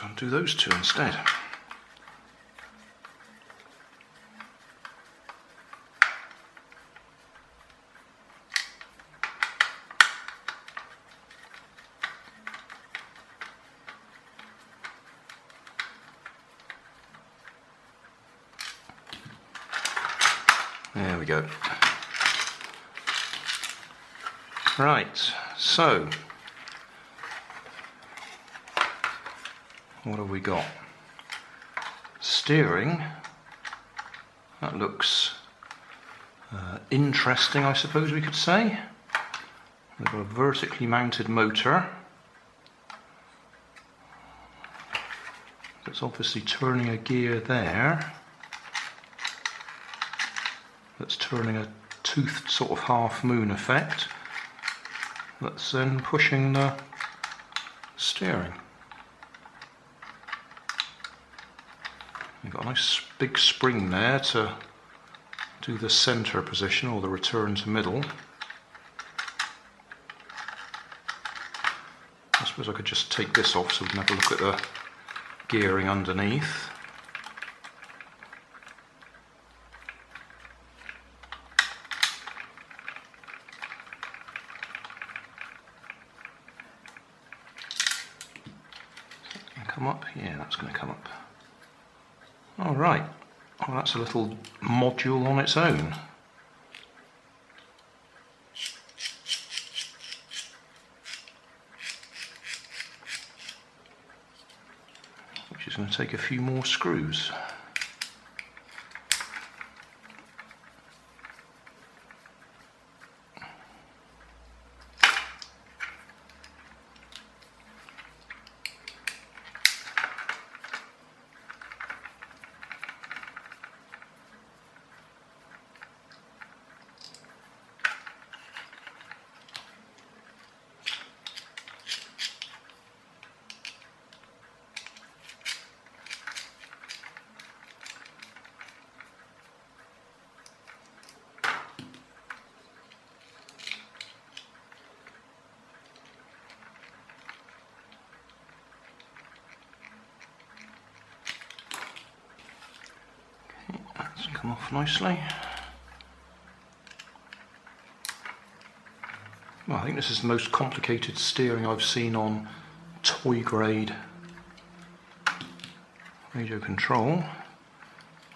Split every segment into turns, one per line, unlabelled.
Just undo those two instead. There we go. Right, so what have we got? Steering. That looks interesting, I suppose we could say. We've got a vertically mounted motor. It's obviously turning a gear there. That's turning a toothed sort of half moon effect. That's then pushing the steering. You've got a nice big spring there to do the centre position or the return to middle. I suppose I could just take this off so we can have a look at the gearing underneath. Come up? Yeah, that's going to come up. All right. Well, that's a little module on its own. Which is going to take a few more screws. Come off nicely. Well, I think this is the most complicated steering I've seen on toy grade radio control.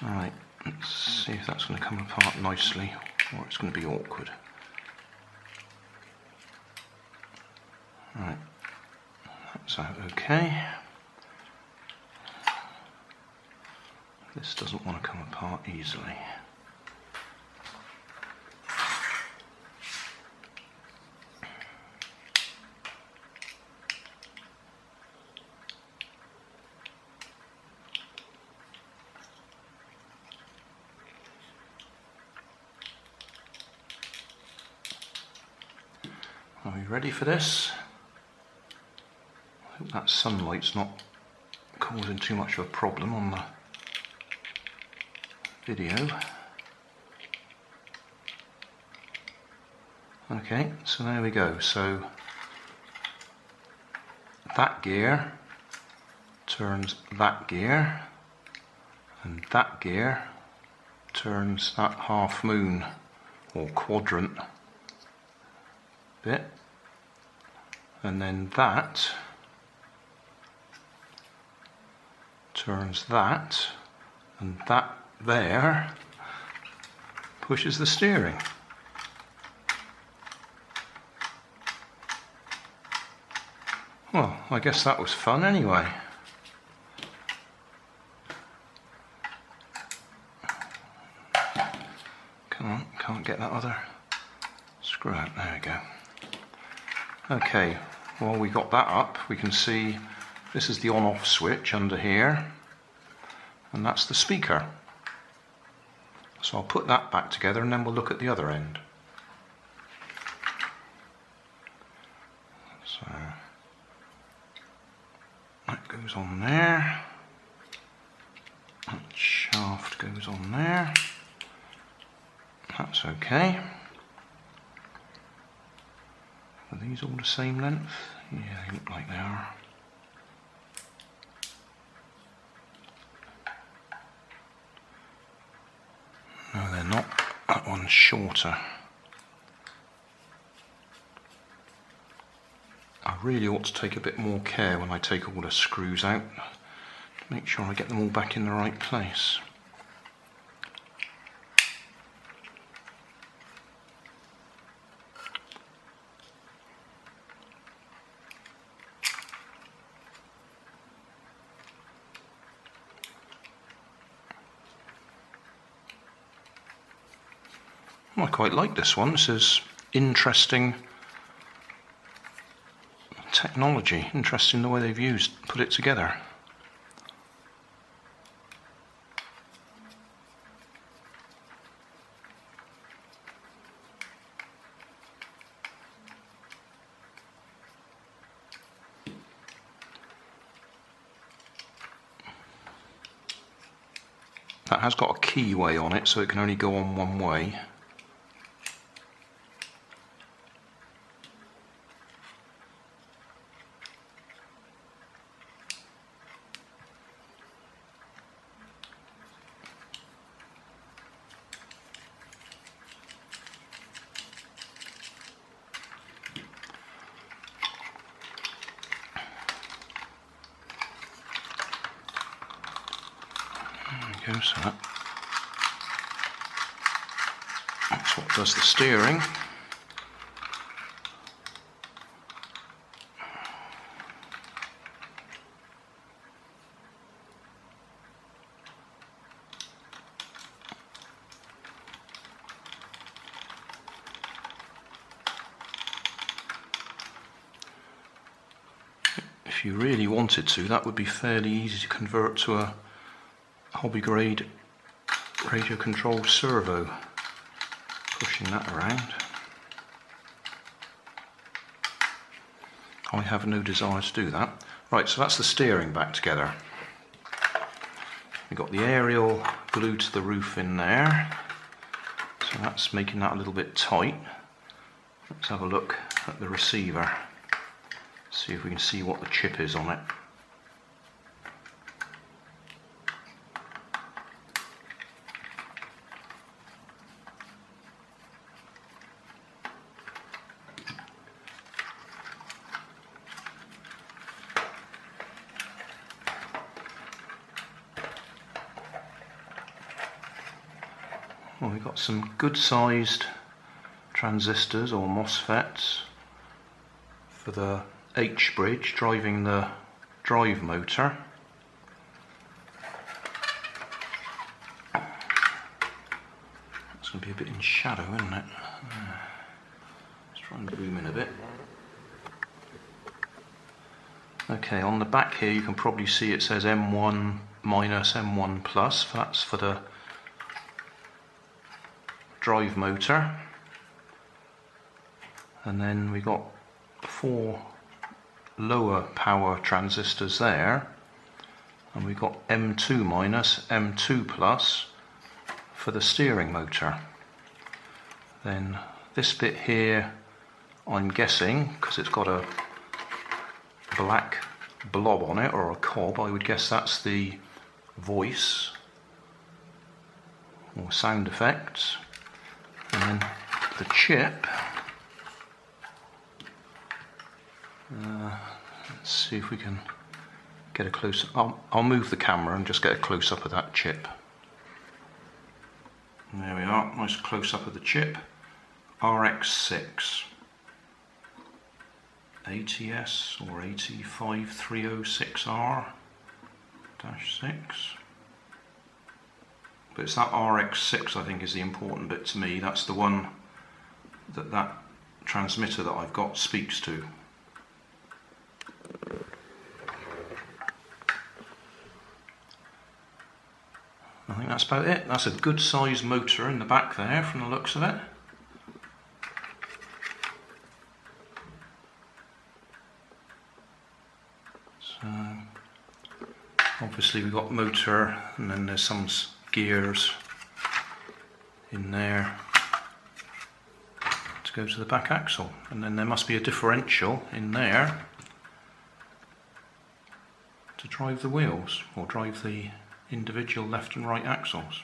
Alright, let's see if that's going to come apart nicely or it's going to be awkward. Alright, that's out okay. This doesn't want to come apart easily. Are we ready for this? I hope that sunlight's not causing too much of a problem on the video. Okay, so there we go. So that gear turns that gear, and that gear turns that half moon or quadrant bit, and then that turns that, and that there pushes the steering. Well, I guess that was fun anyway. Come on, can't get that other screw out. There we go. Okay, while we got that up, we can see this is the on-off switch under here, and that's the speaker. So I'll put that back together and then we'll look at the other end. So that goes on there. That shaft goes on there. That's okay. Are these all the same length? Yeah, they look like they are. not. That one's shorter. I really ought to take a bit more care when I take all the screws out to make sure I get them all back in the right place. I quite like this one. This is interesting technology. Interesting the way they've put it together. That has got a keyway on it, so it can only go on one way. So that's what does the steering. If you really wanted to, that would be fairly easy to convert to a hobby grade radio controlled servo, pushing that around. I have no desire to do that. Right, so that's the steering back together. We've got the aerial glued to the roof in there, so that's making that a little bit tight. Let's have a look at the receiver, see if we can see what the chip is on it. Well, we've got some good sized transistors or MOSFETs for the H bridge driving the drive motor. It's going to be a bit in shadow, isn't it? Let's try and zoom in a bit. Okay, on the back here you can probably see it says M1 minus M1 plus. That's for the drive motor, and then we got 4 lower power transistors there, and we got M2 minus, M2 plus for the steering motor. Then this bit here, I'm guessing, because it's got a black blob on it, or a cob, I would guess that's the voice or sound effects. And then the chip, let's see if we can get a close up. I'll move the camera and just get a close up of that chip. And there we are, nice close up of the chip. RX6 ATS or AT5306R-6. But it's that RX6 I think is the important bit to me. That's the one that transmitter that I've got speaks to. I think that's about it. That's a good sized motor in the back there from the looks of it. So obviously we've got motor, and then there's some gears in there to go to the back axle, and then there must be a differential in there to drive the wheels or drive the individual left and right axles.